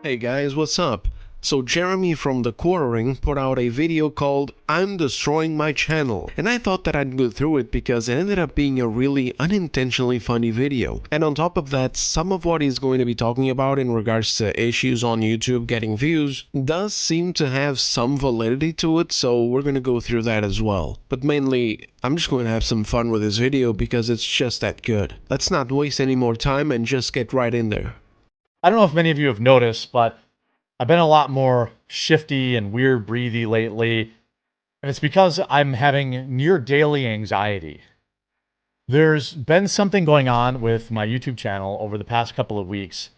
Hey guys, what's up? So Jeremy from The Quartering put out a video called I'm Destroying My Channel, and I thought that I'd go through it because it ended up being a really unintentionally funny video. And on top of that, some of what he's going to be talking about in regards to issues on YouTube getting views does seem to have some validity to it, so we're going to go through that as well. But mainly, I'm just going to have some fun with this video because it's just that good. Let's not waste any more time and just get right in there. I don't know if many of you have noticed, but I've been a lot more shifty and weird breathy lately, and it's because I'm having near daily anxiety. There's been something going on with my YouTube channel over the past couple of weeks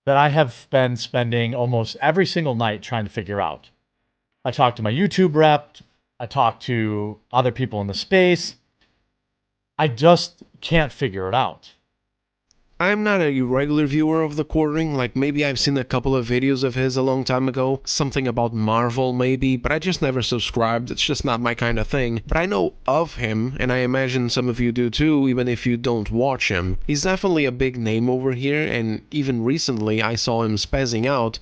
that I have been spending almost every single night trying to figure out. I talked to my YouTube rep, I talked to other people in the space. I just can't figure it out. I'm not a regular viewer of The Quartering, like maybe I've seen a couple of videos of his a long time ago, something about Marvel maybe, but I just never subscribed, it's just not my kind of thing. But I know of him, and I imagine some of you do too, even if you don't watch him. He's definitely a big name over here, and even recently I saw him spazzing out,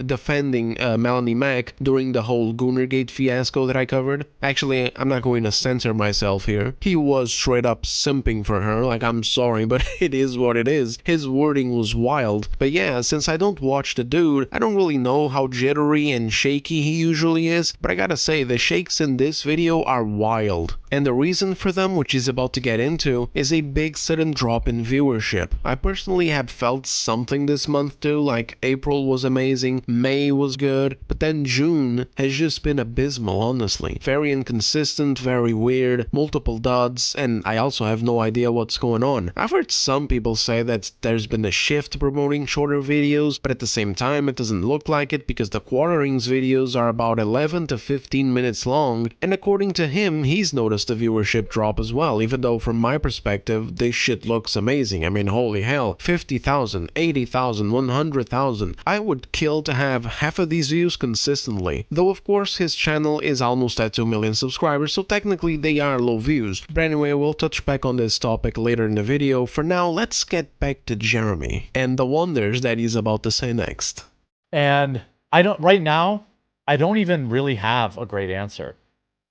defending Melanie Mac during the whole Goonergate fiasco that I covered. Actually, I'm not going to censor myself here. He was straight up simping for her, like I'm sorry, but it is what it is. His wording was wild. But yeah, since I don't watch the dude, I don't really know how jittery and shaky he usually is, but I gotta say, the shakes in this video are wild. And the reason for them, which he's about to get into, is a big sudden drop in viewership. I personally have felt something this month too, like April was amazing, May was good, but then June has just been abysmal, honestly. Very inconsistent, very weird, multiple duds, and I also have no idea what's going on. I've heard some people say that there's been a shift to promoting shorter videos, but at the same time it doesn't look like it because the Quartering's videos are about 11 to 15 minutes long, and according to him, he's noticed a viewership drop as well, even though from my perspective, this shit looks amazing. I mean, holy hell, 50,000, 80,000, 100,000. I would kill to have half of these views consistently, though of course his channel is almost at 2 million subscribers, so technically they are low views. But anyway, we'll touch back on this topic later in the video. For now, let's get back to Jeremy and the wonders that he's about to say next. And right now, I don't even really have a great answer.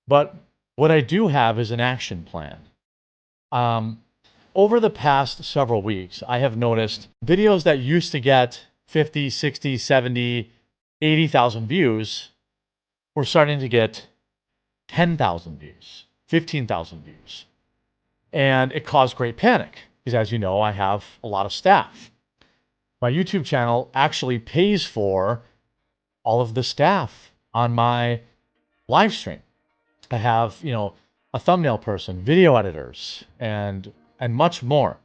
But what I do have is an action plan. Over the past several weeks, I have noticed videos that used to get 50, 60, 70, 80,000 views were starting to get 10,000 views, 15,000 views. And it caused great panic. Because as you know, I have a lot of staff. My YouTube channel actually pays for all of the staff on my live stream. I have, a thumbnail person, video editors, and much more.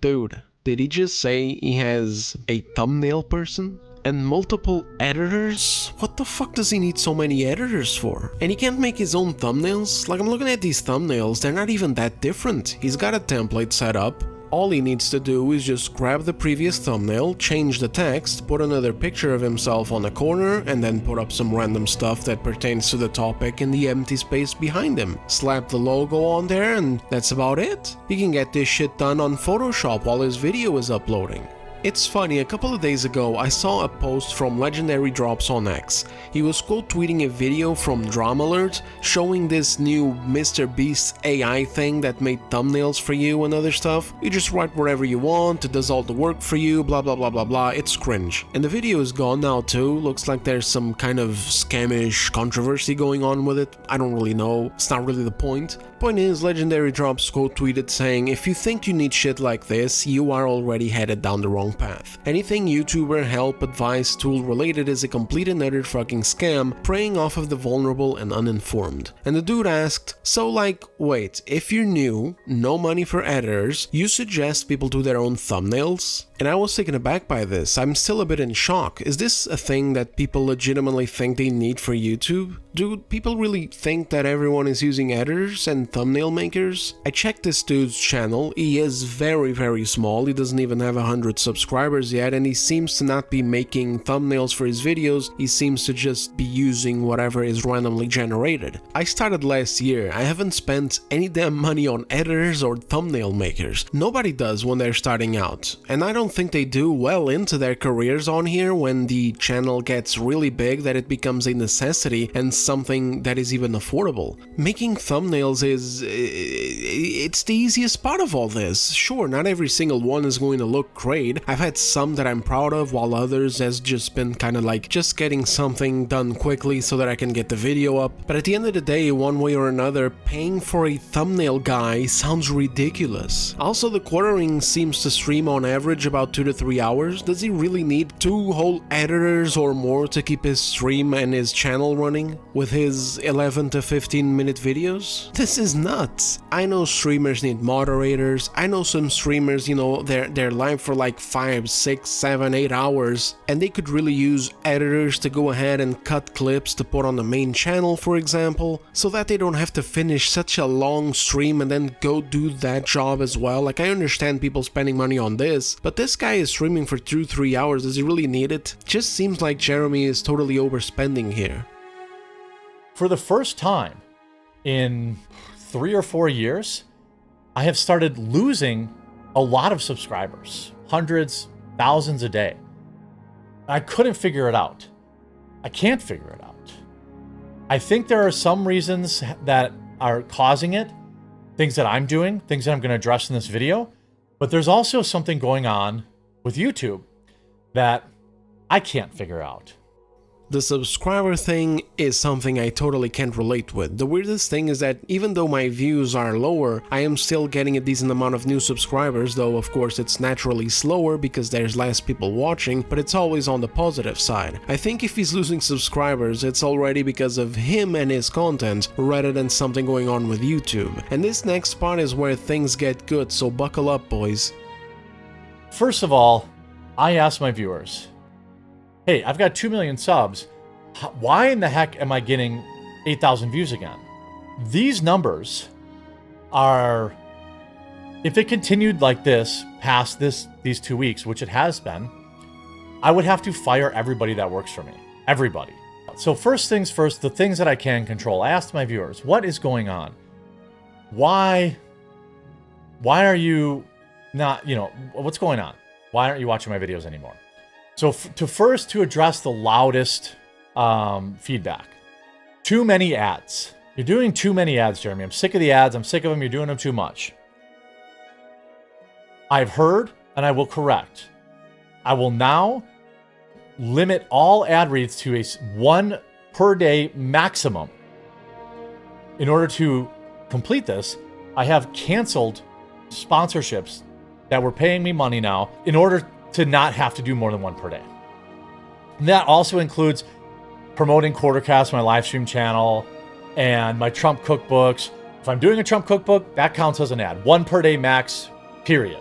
Dude, did he just say he has a thumbnail person? And multiple editors? What the fuck does he need so many editors for? And he can't make his own thumbnails? Like, I'm looking at these thumbnails, they're not even that different. He's got a template set up. All he needs to do is just grab the previous thumbnail, change the text, put another picture of himself on the corner, and then put up some random stuff that pertains to the topic in the empty space behind him. Slap the logo on there, and that's about it. He can get this shit done on Photoshop while his video is uploading. It's funny, a couple of days ago I saw a post from Legendary Drops on X. He was quote tweeting a video from Dramalert showing this new Mr. Beast AI thing that made thumbnails for you and other stuff. You just write whatever you want, it does all the work for you, blah blah blah blah blah, it's cringe. And the video is gone now too, looks like there's some kind of scamish controversy going on with it. I don't really know, it's not really the point. Point is, Legendary Drops quote tweeted saying, if you think you need shit like this, you are already headed down the wrong path. Anything YouTuber, help, advice, tool related is a complete and utter fucking scam, preying off of the vulnerable and uninformed. And the dude asked, so like, wait, if you're new, no money for editors, you suggest people do their own thumbnails? And I was taken aback by this. I'm still a bit in shock. Is this a thing that people legitimately think they need for YouTube? Do people really think that everyone is using editors and thumbnail makers. I checked this dude's channel. He is very small. He doesn't even have 100 subscribers yet, and he seems to not be making thumbnails for his videos. He seems to just be using whatever is randomly generated. I started last year. I haven't spent any damn money on editors or thumbnail makers. Nobody does when they're starting out, and I don't think they do well into their careers on here when the channel gets really big that it becomes a necessity and something that is even affordable. Making thumbnails is... it's the easiest part of all this. Sure, not every single one is going to look great. I've had some that I'm proud of, while others has just been kind of like just getting something done quickly so that I can get the video up. But at the end of the day, one way or another, paying for a thumbnail guy sounds ridiculous. Also, the quartering seems to stream on average about 2 to 3 hours. Does he really need 2 whole editors or more to keep his stream and his channel running with his 11 to 15 minute videos? This is nuts. I know streamers need moderators. I know some streamers, you know, they're live for like 5, 6, 7, 8 hours, and they could really use editors to go ahead and cut clips to put on the main channel, for example, so that they don't have to finish such a long stream and then go do that job as well. Like, I understand people spending money on this, but this guy is streaming for 2-3 hours. Does he really need it? Just seems like Jeremy is totally overspending here. For the first time in 3 or 4 years, I have started losing a lot of subscribers, hundreds, thousands a day. I couldn't figure it out. I can't figure it out. I think there are some reasons that are causing it, things that I'm doing, things that I'm going to address in this video, but there's also something going on with YouTube that I can't figure out. The subscriber thing is something I totally can't relate with. The weirdest thing is that even though my views are lower, I am still getting a decent amount of new subscribers, though of course it's naturally slower because there's less people watching, but it's always on the positive side. I think if he's losing subscribers, it's already because of him and his content, rather than something going on with YouTube. And this next part is where things get good, so buckle up, boys. First of all, I asked my viewers, hey, I've got 2 million subs. Why in the heck am I getting 8,000 views again? These numbers are, if it continued like this past these 2 weeks, which it has been, I would have to fire everybody that works for me. Everybody. So first things first, the things that I can control. I asked my viewers, what is going on? Why are you not, you know, what's going on? Why aren't you watching my videos anymore? So to address the loudest feedback, too many ads. You're doing too many ads, Jeremy. I'm sick of the ads. I'm sick of them. You're doing them too much. I've heard and I will correct. I will now limit all ad reads to a 1 per day maximum. In order to complete this, I have canceled sponsorships that were paying me money now in order to not have to do more than 1 per day. And that also includes promoting Quartercast, my live stream channel, and my Trump cookbooks. If I'm doing a Trump cookbook, that counts as an ad. 1 per day max, period.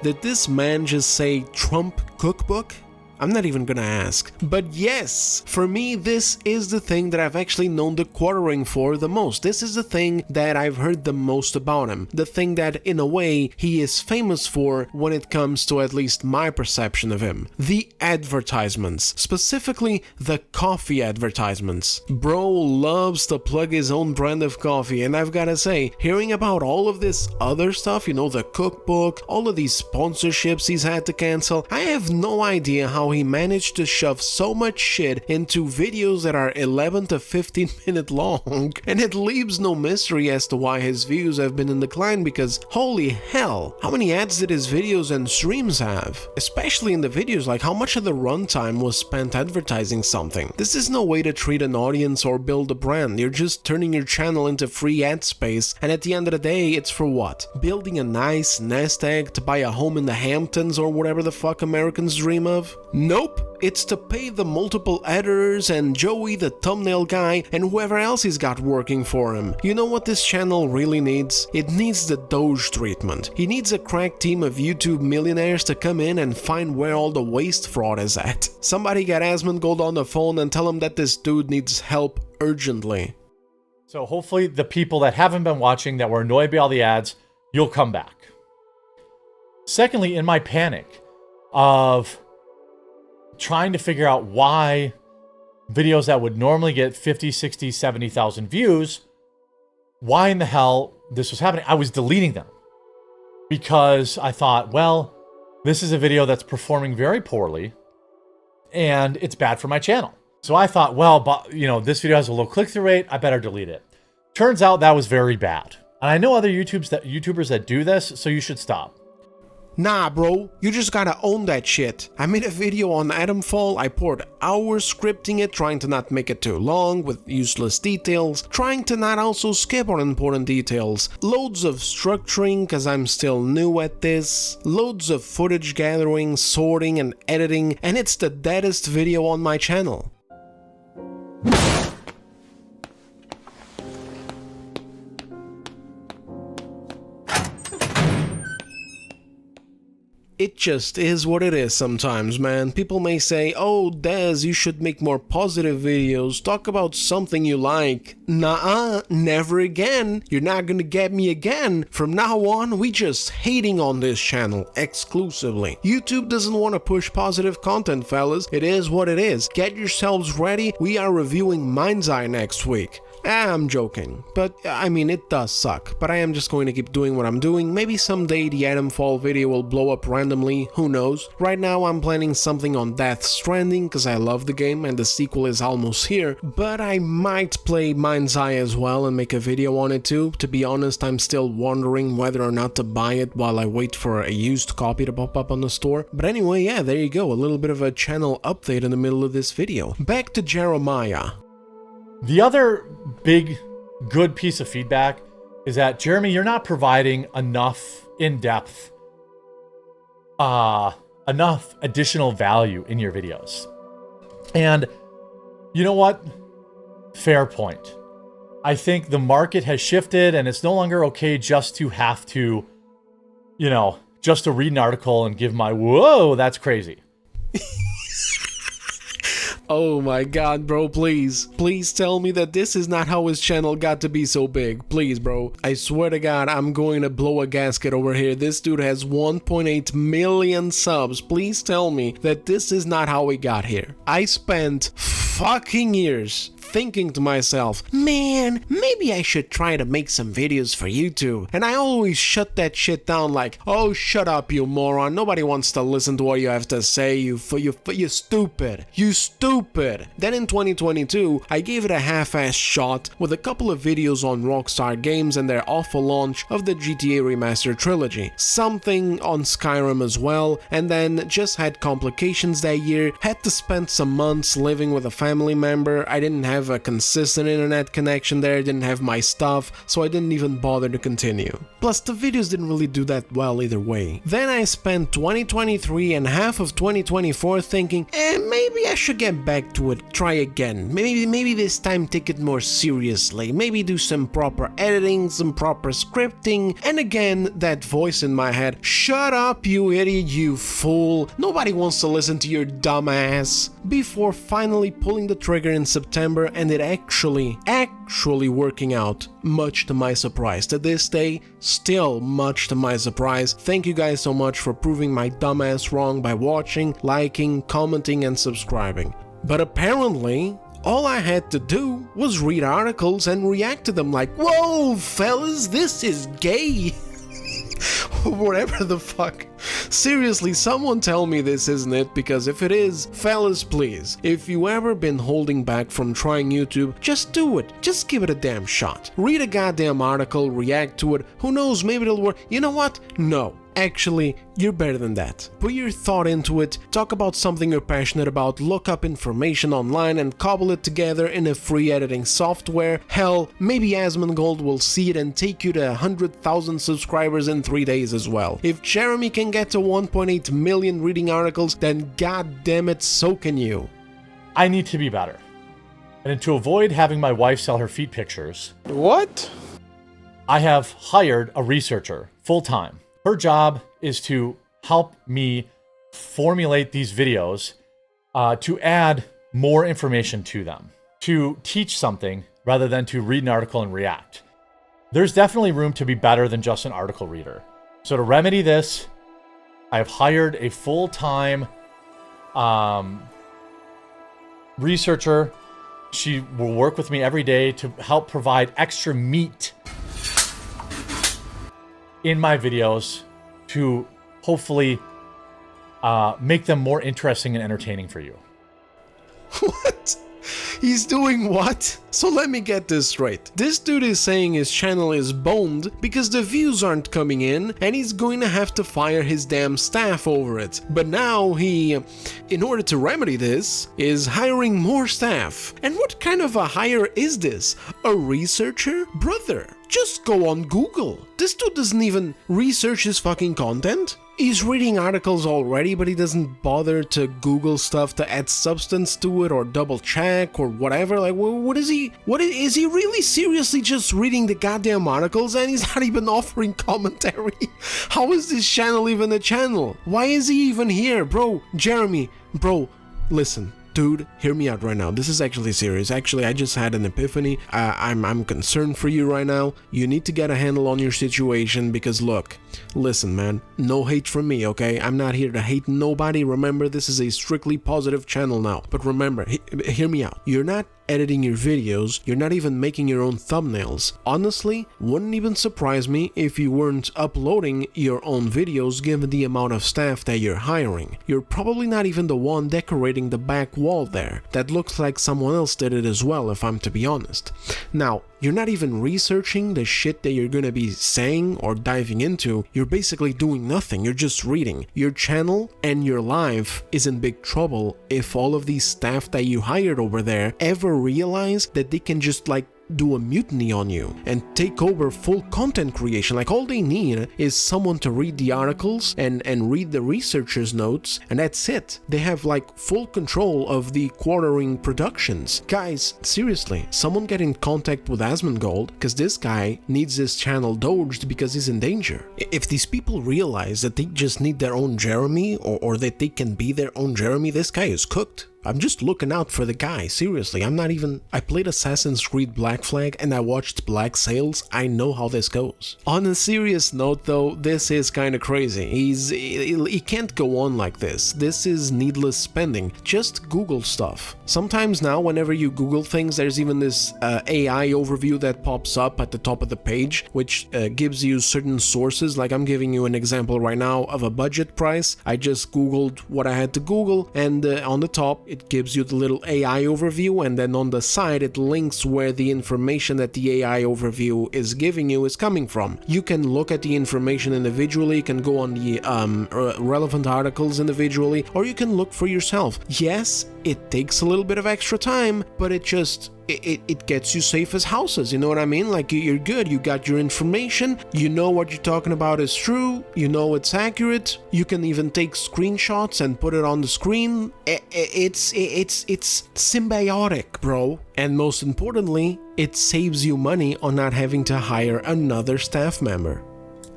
Did this man just say Trump cookbook? I'm not even gonna ask. But yes, for me, this is the thing that I've actually known the quartering for the most. This is the thing that I've heard the most about him. The thing that, in a way, he is famous for when it comes to at least my perception of him. The advertisements. Specifically, the coffee advertisements. Bro loves to plug his own brand of coffee, and I've gotta say, hearing about all of this other stuff, you know, the cookbook, all of these sponsorships he's had to cancel, I have no idea how he managed to shove so much shit into videos that are 11 to 15 minute long, and it leaves no mystery as to why his views have been in decline, because holy hell, how many ads did his videos and streams have? Especially in the videos, like how much of the runtime was spent advertising something? This is no way to treat an audience or build a brand. You're just turning your channel into free ad space, and at the end of the day, it's for what? Building a nice nest egg to buy a home in the Hamptons or whatever the fuck Americans dream of? Nope, it's to pay the multiple editors and Joey the thumbnail guy and whoever else he's got working for him. You know what this channel really needs? It needs the Doge treatment. He needs a crack team of YouTube millionaires to come in and find where all the waste fraud is at. Somebody get Asmongold on the phone and tell him that this dude needs help urgently. So hopefully the people that haven't been watching, that were annoyed by all the ads, you'll come back. Secondly, in my panic of trying to figure out why videos that would normally get 50, 60, 70,000 views, why in the hell this was happening, I was deleting them. Because I thought, well, this is a video that's performing very poorly and it's bad for my channel. So I thought, well, but, you know, this video has a low click-through rate, I better delete it. Turns out that was very bad. And I know other YouTubers that do this, so you should stop. Nah, bro, you just gotta own that shit. I made a video on Atomfall, I poured hours scripting it, trying to not make it too long with useless details, trying to not also skip on important details, loads of structuring cause I'm still new at this, loads of footage gathering, sorting and editing, and it's the deadest video on my channel. It just is what it is sometimes, man. People may say, oh, Dez, you should make more positive videos, talk about something you like. Nuh-uh, never again. You're not gonna get me again. From now on, we just hating on this channel, exclusively. YouTube doesn't want to push positive content, fellas. It is what it is. Get yourselves ready, we are reviewing Mind's Eye next week. I'm joking, but I mean it does suck, but I am just going to keep doing what I'm doing. Maybe someday the Atomfall video will blow up randomly, who knows. Right now I'm planning something on Death Stranding because I love the game and the sequel is almost here, but I might play Mind's Eye as well and make a video on it too. To be honest, I'm still wondering whether or not to buy it while I wait for a used copy to pop up on the store. But anyway, yeah, there you go, a little bit of a channel update in the middle of this video. Back to Jeremiah. The other big good piece of feedback is that, Jeremy, you're not providing enough in-depth, enough additional value in your videos. And you know what? Fair point. I think the market has shifted and it's no longer okay just to have to, you know, just to read an article and give my, whoa, that's crazy. Oh my god, bro, please. Please tell me that this is not how his channel got to be so big. Please, bro. I swear to god, I'm going to blow a gasket over here. This dude has 1.8 million subs. Please tell me that this is not how he got here. I spent fucking years thinking to myself, man, maybe I should try to make some videos for YouTube. And I always shut that shit down like, oh, shut up, you moron. Nobody wants to listen to what you have to say, you stupid. You stupid. Then in 2022, I gave it a half-assed shot with a couple of videos on Rockstar Games and their awful launch of the GTA Remastered Trilogy. Something on Skyrim as well, and then just had complications that year, had to spend some months living with a family member. I didn't have a consistent internet connection there, didn't have my stuff, so I didn't even bother to continue. Plus, the videos didn't really do that well either way. Then I spent 2023 and half of 2024 thinking, maybe I should get back to it, try again. Maybe this time take it more seriously, maybe do some proper editing, some proper scripting, and again, that voice in my head, shut up, you idiot, you fool, nobody wants to listen to your dumb ass. Before finally pulling the trigger in September and it actually working out, much to my surprise. To this day, still much to my surprise. Thank you guys so much for proving my dumbass wrong by watching, liking, commenting, and subscribing. But apparently, all I had to do was read articles and react to them like, whoa, fellas, this is gay. Whatever the fuck. Seriously, someone tell me this isn't it, because if it is, fellas, please, if you ever been holding back from trying YouTube, just do it. Just give it a damn shot. Read a goddamn article, react to it, who knows, maybe it'll work. You know what? No. Actually, you're better than that. Put your thought into it, talk about something you're passionate about, look up information online and cobble it together in a free editing software. Hell, maybe Asmongold will see it and take you to 100,000 subscribers in 3 days as well. If Jeremy can get to 1.8 million reading articles, then goddammit, so can you. I need to be better. And to avoid having my wife sell her feet pictures, What? I have hired a researcher full-time. Her job is to help me formulate these videos, to add more information to them, to teach something rather than to read an article and react. There's definitely room to be better than just an article reader. So to remedy this, I have hired a full-time researcher. She will work with me every day to help provide extra meat in my videos to hopefully make them more interesting and entertaining for you. What? He's doing what? So let me get this straight. This dude is saying his channel is boned because the views aren't coming in and he's going to have to fire his damn staff over it. But now he, in order to remedy this, is hiring more staff. And what kind of a hire is this? A researcher? Brother, just go on Google. This dude doesn't even research his fucking content. He's reading articles already, but he doesn't bother to Google stuff to add substance to it or double check or whatever. Like, what is he? What is he really seriously just reading the goddamn articles and he's not even offering commentary? How is this channel even a channel? Why is he even here? Bro, Jeremy, bro, listen. Dude, hear me out right now. This is actually serious. Actually, I just had an epiphany. I'm concerned for you right now. You need to get a handle on your situation because look, listen, man, no hate from me, okay? I'm not here to hate nobody. Remember, this is a strictly positive channel now. But remember, hear me out. You're not editing your videos, you're not even making your own thumbnails. Honestly, wouldn't even surprise me if you weren't uploading your own videos given the amount of staff that you're hiring. You're probably not even the one decorating the back wall there. That looks like someone else did it as well, if I'm to be honest. Now, you're not even researching the shit that you're gonna be saying or diving into. You're basically doing nothing. You're just reading. Your channel and your life is in big trouble if all of these staff that you hired over there ever realize that they can just like do a mutiny on you and take over full content creation. Like all they need is someone to read the articles and read the researchers' notes, and that's it. They have like full control of the quartering productions. Guys, seriously, someone get in contact with Asmongold because this guy needs his channel doged because he's in danger. If these people realize that they just need their own Jeremy or that they can be their own Jeremy, this guy is cooked. I'm just looking out for the guy, seriously. I played Assassin's Creed Black Flag and I watched Black Sails. I know how this goes. On a serious note though, this is kinda crazy. He can't go on like this. This is needless spending. Just Google stuff. Sometimes now, whenever you Google things, there's even this AI overview that pops up at the top of the page, which gives you certain sources. Like I'm giving you an example right now of a budget price. I just Googled what I had to Google, and on the top, it gives you the little AI overview, and then on the side it links where the information that the AI overview is giving you is coming from. You can look at the information individually, you can go on the relevant articles individually, or you can look for yourself. Yes, it takes a little bit of extra time, but it gets you safe as houses, you know what I mean? Like you're good, you got your information, you know what you're talking about is true, you know it's accurate, you can even take screenshots and put it on the screen. It's symbiotic, bro. And most importantly, it saves you money on not having to hire another staff member.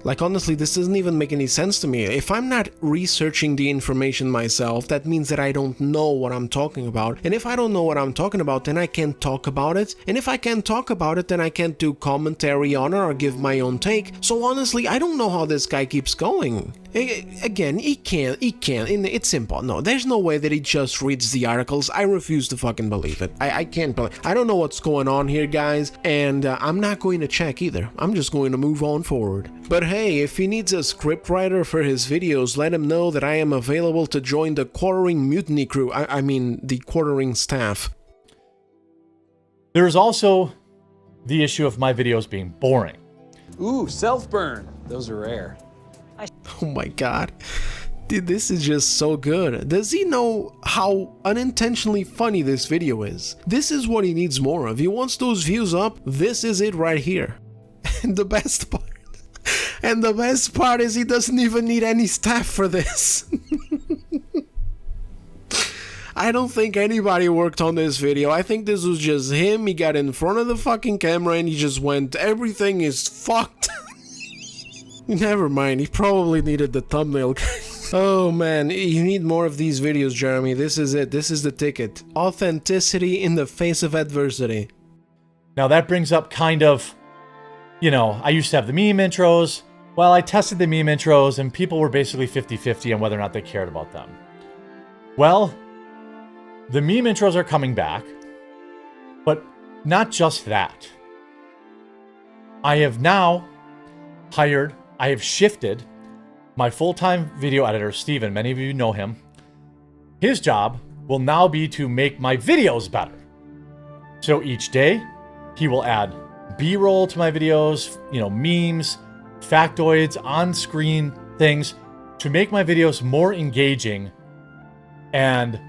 Like honestly, this doesn't even make any sense to me. If I'm not researching the information myself, that means that I don't know what I'm talking about. And if I don't know what I'm talking about, then I can't talk about it. And if I can't talk about it, then I can't do commentary on it or give my own take. So honestly, I don't know how this guy keeps going. Again, he can't, it's simple. No, there's no way that he just reads the articles. I refuse to fucking believe it. I can't believe. I don't know what's going on here, guys, and I'm not going to check either. I'm just going to move on forward. But hey, if he needs a scriptwriter for his videos, let him know that I am available to join the quartering mutiny crew. I mean, the quartering staff. There's also the issue of my videos being boring. Ooh, self-burn. Those are rare. Oh my god. Dude, this is just so good. Does he know how unintentionally funny this video is? This is what he needs more of. He wants those views up. This is it right here. And the best part is he doesn't even need any staff for this. I don't think anybody worked on this video. I think this was just him. He got in front of the fucking camera and he just went, everything is fucked. Never mind, he probably needed the thumbnail. Oh man, you need more of these videos, Jeremy. This is it. This is the ticket. Authenticity in the face of adversity. Now that brings up kind of, you know, I used to have the meme intros. Well, I tested the meme intros and people were basically 50-50 on whether or not they cared about them. Well, the meme intros are coming back, but not just that. I have now shifted my full-time video editor, Steven, many of you know him. His job will now be to make my videos better. So each day, he will add B-roll to my videos, you know, memes, factoids, on-screen things to make my videos more engaging and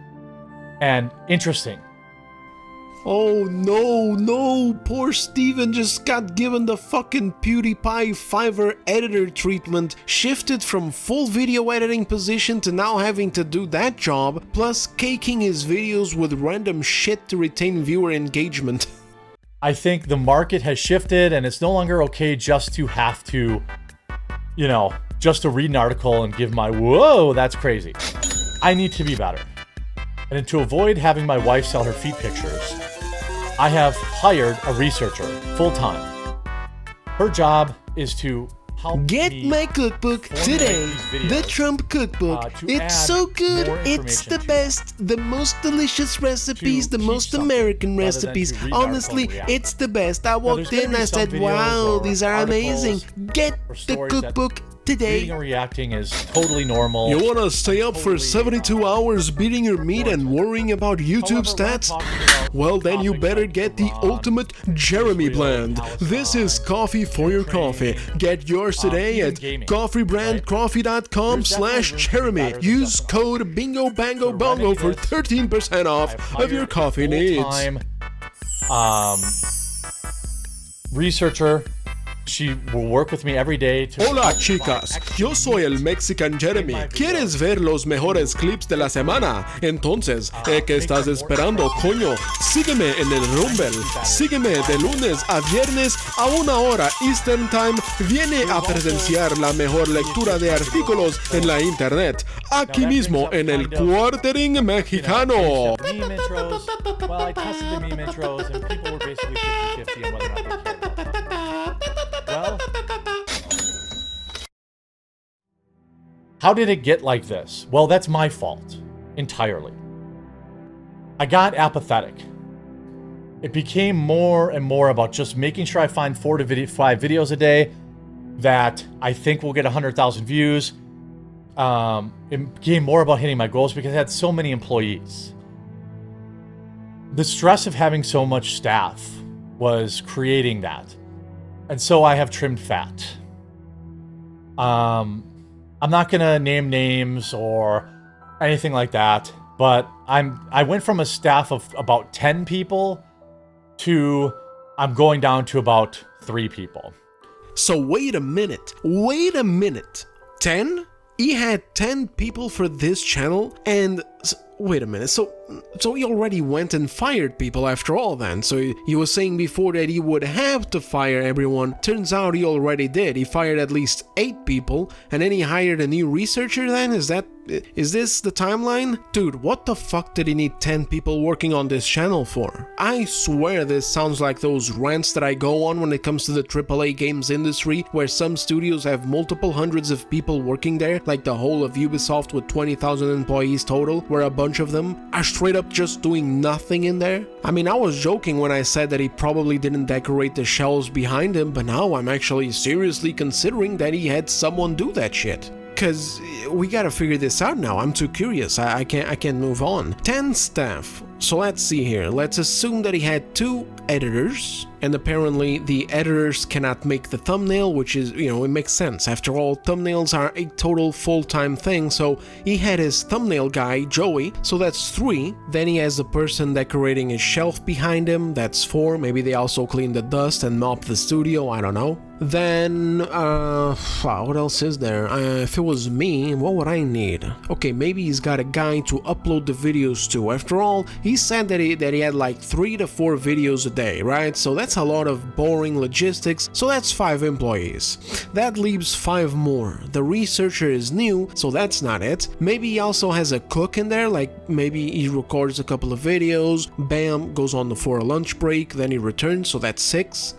interesting. Oh no, poor Steven just got given the fucking PewDiePie Fiverr editor treatment, shifted from full video editing position to now having to do that job, plus caking his videos with random shit to retain viewer engagement. I think the market has shifted and it's no longer okay just to have to, you know, just to read an article and give my, whoa, that's crazy. I need to be better. And to avoid having my wife sell her feet pictures, I have hired a researcher full-time. Her job is to help Get me my cookbook today, the Trump cookbook. It's so good, it's the best, the most delicious recipes, the most American recipes. Honestly, it's the best. I walked in, I said, wow, these are amazing. Get the cookbook today. Reading and reacting is totally normal. You wanna stay up for 72 hours beating your meat and worrying about YouTube stats? Well, then you better get the ultimate Jeremy blend. This is coffee for your coffee. Get yours today at coffeebrandcoffee.com/Jeremy. Use code BINGOBANGOBONGO for 13% off of your coffee needs. Researcher. She will work with me every day to... Hola chicas, yo soy el Mexican Jeremy. ¿Quieres ver los mejores clips de la semana? Entonces, ¿qué estás esperando, coño? Sígueme en el Rumble. Sígueme de lunes a viernes a 1 hora Eastern Time. Viene a presenciar la mejor lectura de artículos en la internet. Aquí mismo en el Quartering Mexicano. Meme intros. Well, I tested the meme intros and people were basically 50-50 on whether or not they cared about them. Well, how did it get like this? Well, that's my fault entirely. I got apathetic. It became more and more about just making sure I find 4 to 5 videos a day that I think will get 100,000 views. It became more about hitting my goals because I had so many employees. The stress of having so much staff was creating that. And so I have trimmed fat. I'm not gonna name names or anything like that, but I went from a staff of about 10 people to I'm going down to about 3 people. So wait a minute. 10? He had 10 people for this channel and... Wait a minute, so he already went and fired people after all then, so he was saying before that he would have to fire everyone. Turns out he already did. He fired at least 8 people, and then he hired a new researcher then? Is this the timeline? Dude, what the fuck did he need 10 people working on this channel for? I swear this sounds like those rants that I go on when it comes to the AAA games industry, where some studios have multiple hundreds of people working there, like the whole of Ubisoft with 20,000 employees total, where a bunch of them are straight up just doing nothing in there. I mean, I was joking when I said that he probably didn't decorate the shelves behind him, but now I'm actually seriously considering that he had someone do that shit. Cause we gotta figure this out now. I'm too curious. I can't move on. 10 staff. So let's see here. Let's assume that he had 2 editors, and apparently the editors cannot make the thumbnail, which is, you know, it makes sense. After all, thumbnails are a total full-time thing, so he had his thumbnail guy, Joey, so that's 3. Then he has the person decorating his shelf behind him, that's 4. Maybe they also clean the dust and mop the studio, I don't know. Then, what else is there? If it was me, what would I need? Okay, maybe he's got a guy to upload the videos to. After all, he said that he had like 3 to 4 videos a day, right? So that's that's a lot of boring logistics, so that's 5 employees. That leaves 5 more. The researcher is new, so that's not it. Maybe he also has a cook in there, like maybe he records a couple of videos, bam, goes on for a lunch break, then he returns, so that's 6.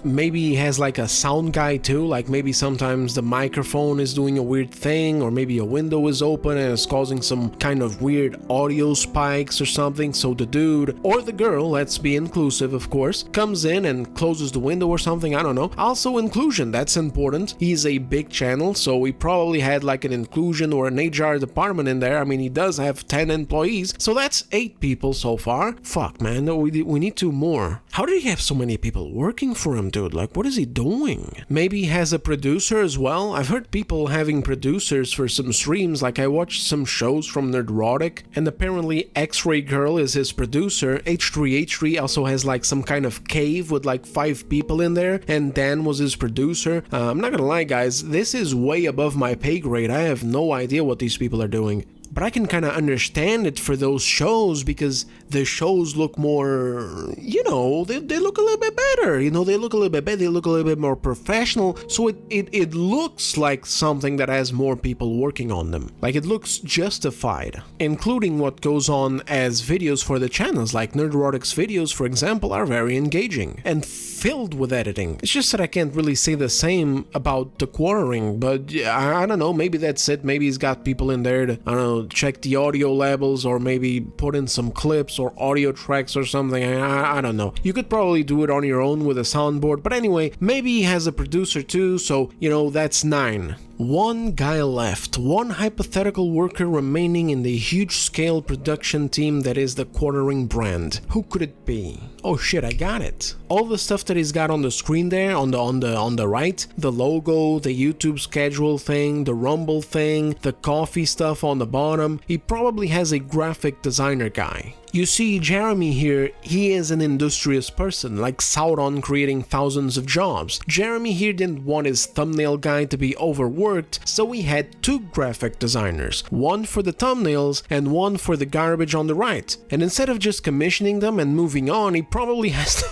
Maybe he has like a sound guy too, like maybe sometimes the microphone is doing a weird thing, or maybe a window is open and it's causing some kind of weird audio spikes or something, so the dude, or the girl, let's be inclusive of course, comes in and closes the window or something, I don't know. Also inclusion, that's important. He's a big channel, so he probably had like an inclusion or an HR department in there. I mean, he does have 10 employees, so that's 8 people so far. Fuck man, we need 2 more. How did he have so many people working for him, dude? Like, what is he doing? Maybe he has a producer as well. I've heard people having producers for some streams, like I watched some shows from Nerdrotic, and apparently X-Ray Girl is his producer. H3H3 also has like some kind of cave with like 5 people in there, and Dan was his producer. I'm not gonna lie guys, this is way above my pay grade. I have no idea what these people are doing. But I can kind of understand it for those shows, because the shows look more, you know, they look a little bit better, you know, they look a little bit better, they look a little bit more professional, so it looks like something that has more people working on them. Like, it looks justified, including what goes on as videos for the channels, like Nerdrotic's videos, for example, are very engaging and filled with editing. It's just that I can't really say the same about the quartering, but I don't know, maybe that's it. Maybe he's got people in there to, I don't know, check the audio levels, or maybe put in some clips or audio tracks or something. I don't know. You could probably do it on your own with a soundboard, but anyway, maybe he has a producer too, so, you know, that's 9. 1 guy left, 1 hypothetical worker remaining in the huge-scale production team that is the quartering brand. Who could it be? Oh shit, I got it. All the stuff that he's got on the screen there, on the right, the logo, the YouTube schedule thing, the Rumble thing, the coffee stuff on the bottom, he probably has a graphic designer guy. You see, Jeremy here, he is an industrious person, like Sauron creating thousands of jobs. Jeremy here didn't want his thumbnail guy to be overworked, so he had 2 graphic designers, 1 for the thumbnails and 1 for the garbage on the right. And instead of just commissioning them and moving on, he probably has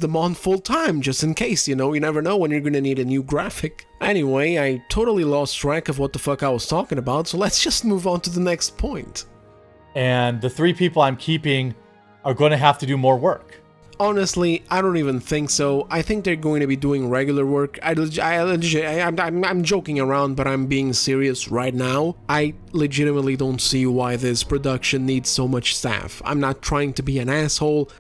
them on full time, just in case, you know, you never know when you're gonna need a new graphic. Anyway, I totally lost track of what the fuck I was talking about, so let's just move on to the next point. And the 3 people I'm keeping are going to have to do more work. Honestly, I don't even think so. I think they're going to be doing regular work. I'm joking around, but I'm being serious right now. I legitimately don't see why this production needs so much staff. I'm not trying to be an asshole.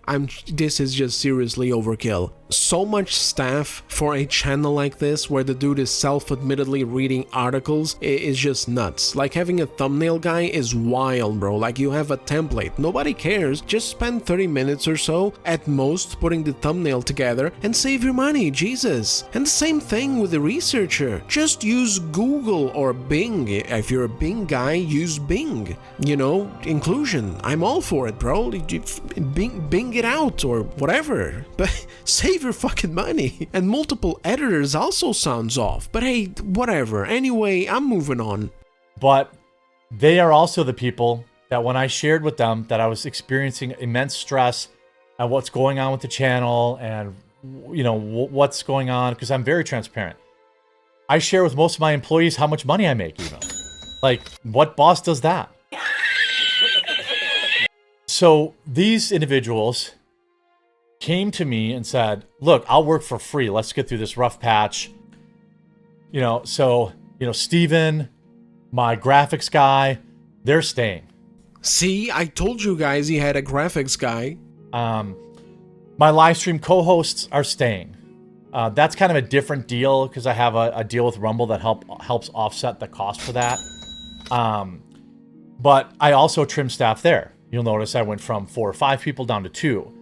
This is just seriously overkill. So much staff for a channel like this, where the dude is self-admittedly reading articles, is just nuts. Like, having a thumbnail guy is wild, bro. Like, you have a template, nobody cares. Just spend 30 minutes or so at most putting the thumbnail together and save your money, Jesus. And the same thing with the researcher. Just use Google or Bing. If you're a Bing guy, use Bing. You know, inclusion, I'm all for it, bro. Bing it out or whatever, but save your fucking money. And multiple editors also sounds off, but hey, whatever. Anyway, I'm moving on. But they are also the people that, when I shared with them that I was experiencing immense stress at what's going on with the channel and, you know, what's going on, because I'm very transparent. I share with most of my employees how much money I make, even. Like, what boss does that? So these individuals came to me and said, look, I'll work for free. Let's get through this rough patch. You know, so, you know, Steven, my graphics guy, they're staying. See, I told you guys he had a graphics guy. My live stream co-hosts are staying. That's kind of a different deal, because I have a deal with Rumble that helps offset the cost for that. But I also trim staff there. You'll notice I went from 4 or 5 people down to 2.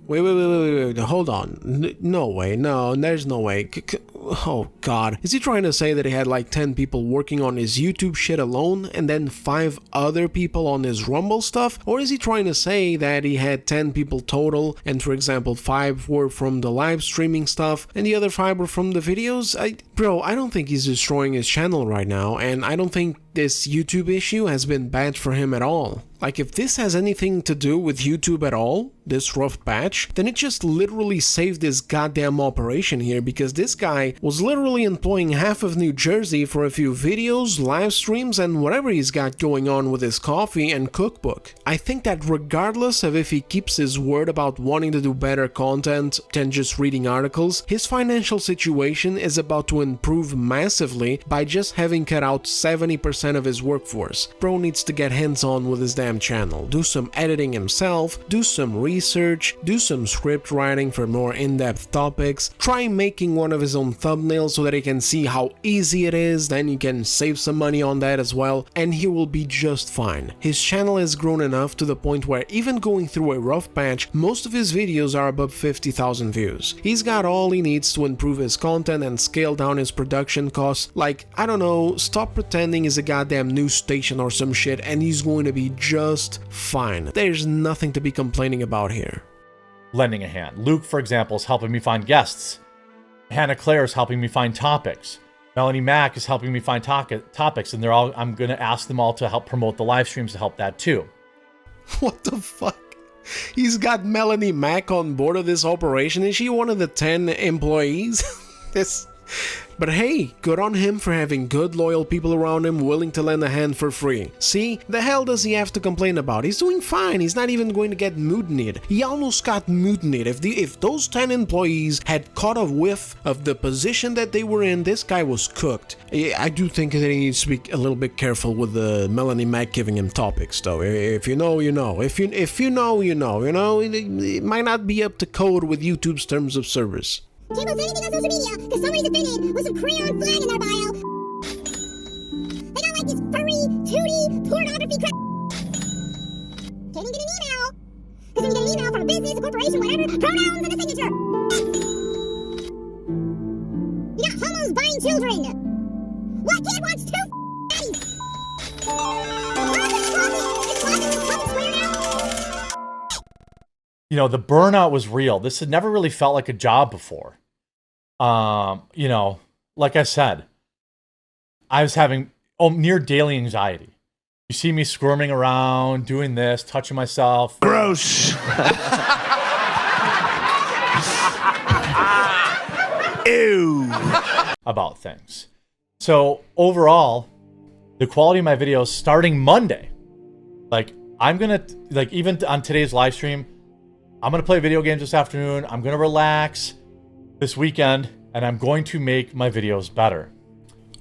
Wait, hold on. No way, no, there's no way. Oh god. Is he trying to say that he had like 10 people working on his YouTube shit alone, and then 5 other people on his Rumble stuff? Or is he trying to say that he had 10 people total, and for example 5 were from the live streaming stuff, and the other 5 were from the videos? Bro, I don't think he's destroying his channel right now, and I don't think this YouTube issue has been bad for him at all. Like, if this has anything to do with YouTube at all, this rough patch, then it just literally saved this goddamn operation here, because this guy was literally employing half of New Jersey for a few videos, live streams, and whatever he's got going on with his coffee and cookbook. I think that regardless of if he keeps his word about wanting to do better content than just reading articles, his financial situation is about to improve massively by just having cut out 70% of his workforce. Bro needs to get hands-on with his damn channel, do some editing himself, do some research, do some script writing for more in-depth topics, try making one of his own thumbnails so that he can see how easy it is, then you can save some money on that as well, and he will be just fine. His channel has grown enough to the point where even going through a rough patch, most of his videos are above 50,000 views. He's got all he needs to improve his content and scale down his production costs, like, I don't know, stop pretending he's a goddamn news station or some shit, and he's going to be just fine. There's nothing to be complaining about here. Lending a hand. Luke, for example, is helping me find guests. Hannah Claire is helping me find topics. Melanie Mack is helping me find topics, and I'm going to ask them all to help promote the live streams to help that too. What the fuck? He's got Melanie Mack on board of this operation. Is she one of the 10 employees? But hey, good on him for having good, loyal people around him willing to lend a hand for free. See, the hell does he have to complain about? He's doing fine. He's not even going to get mutinied. He almost got mutinied. If those 10 employees had caught a whiff of the position that they were in, this guy was cooked. I do think that he needs to be a little bit careful with the Melanie Mack giving him topics, though. If you know, you know. If you know, you know. You know, it might not be up to code with YouTube's terms of service. Can't post anything on social media because somebody's offended with some crayon flag in their bio. They don't like this furry, tooty, pornography crap. Can't even get an email. Because when you get an email from a business, a corporation, whatever, pronouns in the signature. You got homos buying children. What kid wants two daddies? You know, the burnout was real. This had never really felt like a job before. You know, like I said, I was having near daily anxiety. You see me squirming around, doing this, touching myself. Gross. Ew. About things. So overall, the quality of my videos starting Monday, like I'm gonna, like even on today's live stream, I'm going to play video games this afternoon. I'm going to relax this weekend, and I'm going to make my videos better.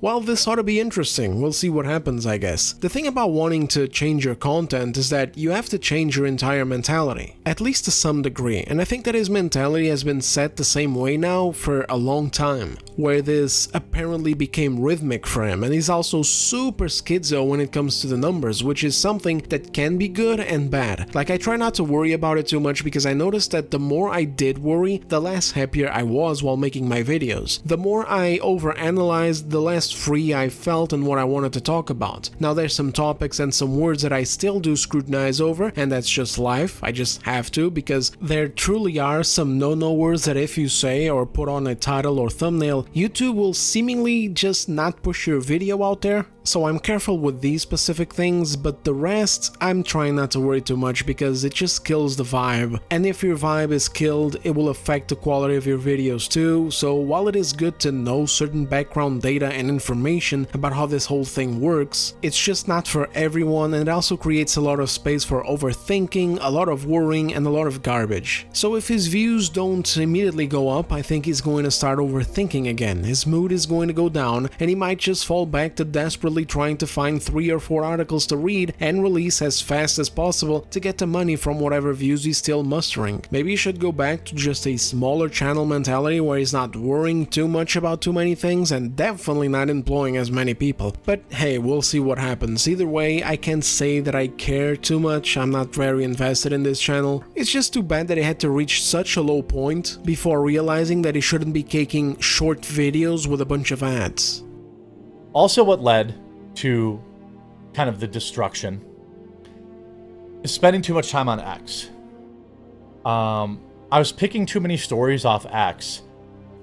Well, this ought to be interesting. We'll see what happens, I guess. The thing about wanting to change your content is that you have to change your entire mentality, at least to some degree, and I think that his mentality has been set the same way now for a long time, where this apparently became rhythmic for him, and he's also super schizo when it comes to the numbers, which is something that can be good and bad. Like, I try not to worry about it too much because I noticed that the more I did worry, the less happier I was while making my videos. The more I overanalyzed, the less free I felt in what I wanted to talk about. Now there's some topics and some words that I still do scrutinize over, and that's just life. I just have to, because there truly are some no-no words that if you say or put on a title or thumbnail, YouTube will seemingly just not push your video out there. So I'm careful with these specific things, but the rest, I'm trying not to worry too much because it just kills the vibe. And if your vibe is killed, it will affect the quality of your videos too. So while it is good to know certain background data and information about how this whole thing works, it's just not for everyone, and it also creates a lot of space for overthinking, a lot of worrying, and a lot of garbage. So if his views don't immediately go up, I think he's going to start overthinking again. His mood is going to go down, and he might just fall back to desperately trying to find 3 or 4 articles to read and release as fast as possible to get the money from whatever views he's still mustering. Maybe he should go back to just a smaller channel mentality where he's not worrying too much about too many things and definitely not employing as many people. But hey, we'll see what happens. Either way, I can't say that I care too much. I'm not very invested in this channel. It's just too bad that he had to reach such a low point before realizing that he shouldn't be making short videos with a bunch of ads. Also, what led to kind of the destruction is spending too much time on X. I was picking too many stories off X,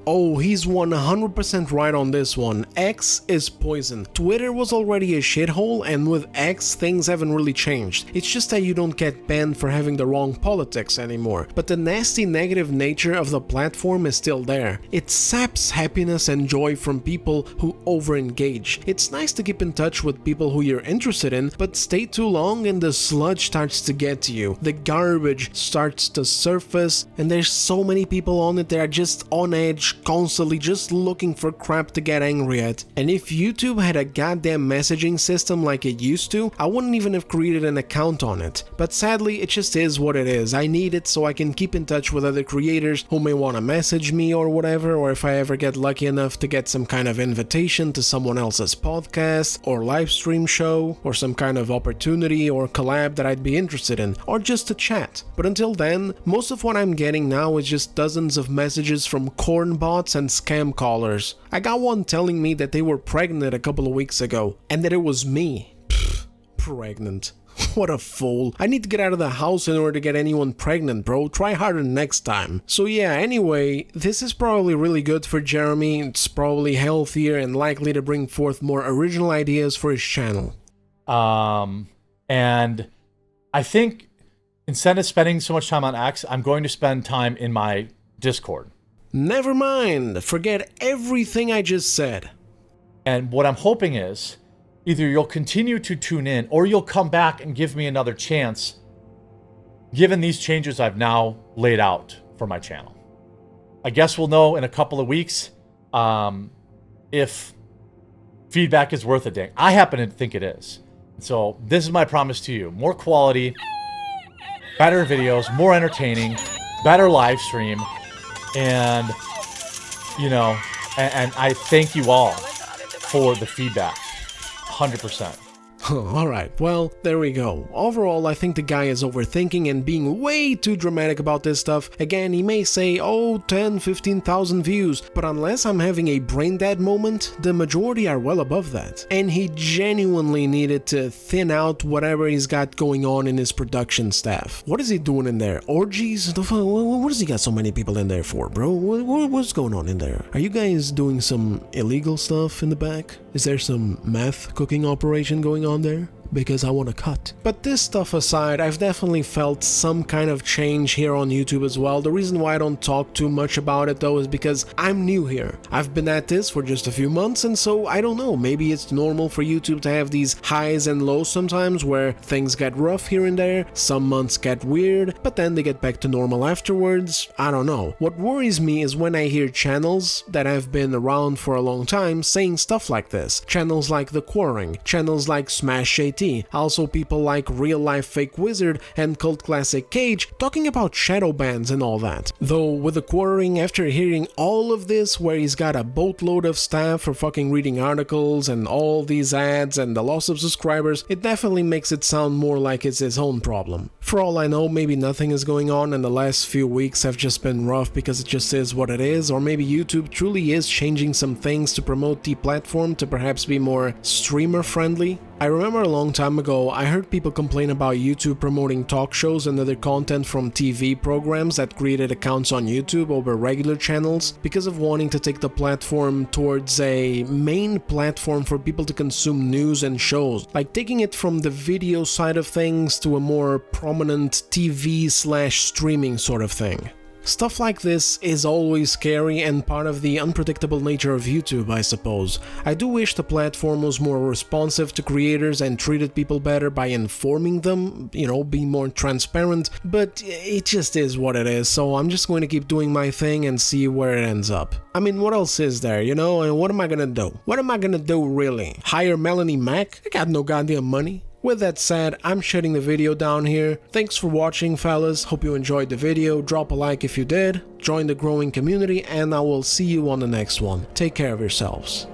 Oh, he's 100% right on this one. X is poison. Twitter was already a shithole, and with X, things haven't really changed. It's just that you don't get banned for having the wrong politics anymore. But the nasty negative nature of the platform is still there. It saps happiness and joy from people who over-engage. It's nice to keep in touch with people who you're interested in, but stay too long and the sludge starts to get to you. The garbage starts to surface, and there's so many people on it that are just on edge, constantly just looking for crap to get angry at. And if YouTube had a goddamn messaging system like it used to, I wouldn't even have created an account on it. But sadly, it just is what it is. I need it so I can keep in touch with other creators who may want to message me or whatever, or if I ever get lucky enough to get some kind of invitation to someone else's podcast or live stream show, or some kind of opportunity or collab that I'd be interested in, or just to chat. But until then, most of what I'm getting now is just dozens of messages from corn bots and scam callers. I got one telling me that they were pregnant a couple of weeks ago, and that it was me. Pfft, pregnant. What a fool. I need to get out of the house in order to get anyone pregnant, bro. Try harder next time. So yeah, anyway, this is probably really good for Jeremy. It's probably healthier and likely to bring forth more original ideas for his channel. And I think instead of spending so much time on X, I'm going to spend time in my Discord. Never mind. Forget everything I just said. And what I'm hoping is either you'll continue to tune in or you'll come back and give me another chance given these changes I've now laid out for my channel. I guess we'll know in a couple of weeks if feedback is worth a ding. I happen to think it is. So this is my promise to you. More quality, better videos, more entertaining, better live stream, and, you know, and I thank you all for the feedback. 100%. Alright, well, there we go. Overall, I think the guy is overthinking and being way too dramatic about this stuff. Again, he may say, oh, 10, 15,000 views, but unless I'm having a brain dead moment, the majority are well above that. And he genuinely needed to thin out whatever he's got going on in his production staff. What is he doing in there? Orgies? What does he got so many people in there for, bro? What's going on in there? Are you guys doing some illegal stuff in the back? Is there some meth cooking operation going on there? Because I want to cut. But this stuff aside, I've definitely felt some kind of change here on YouTube as well. The reason why I don't talk too much about it though is because I'm new here. I've been at this for just a few months, and so I don't know, maybe it's normal for YouTube to have these highs and lows sometimes where things get rough here and there, some months get weird, but then they get back to normal afterwards. I don't know. What worries me is when I hear channels that have been around for a long time saying stuff like this. Channels like The Quarring, channels like Smash AT, also people like Real Life Fake Wizard and Cult Classic Cage talking about shadow bans and all that. Though with The Quarring, after hearing all of this where he's got a boatload of staff for fucking reading articles and all these ads and the loss of subscribers, it definitely makes it sound more like it's his own problem. For all I know, maybe nothing is going on and the last few weeks have just been rough because it just is what it is, or maybe YouTube truly is changing some things to promote the platform to perhaps be more streamer friendly. I remember a long time ago, I heard people complain about YouTube promoting talk shows and other content from TV programs that created accounts on YouTube over regular channels because of wanting to take the platform towards a main platform for people to consume news and shows, like taking it from the video side of things to a more prominent TV/streaming sort of thing. Stuff like this is always scary and part of the unpredictable nature of YouTube, I suppose. I do wish the platform was more responsive to creators and treated people better by informing them, you know, being more transparent, but it just is what it is, so I'm just going to keep doing my thing and see where it ends up. I mean, what else is there, you know, and what am I gonna do? What am I gonna do, really? Hire Melanie Mac? I got no goddamn money. With that said, I'm shutting the video down here. Thanks for watching, fellas. Hope you enjoyed the video. Drop a like if you did. Join the growing community, and I will see you on the next one. Take care of yourselves.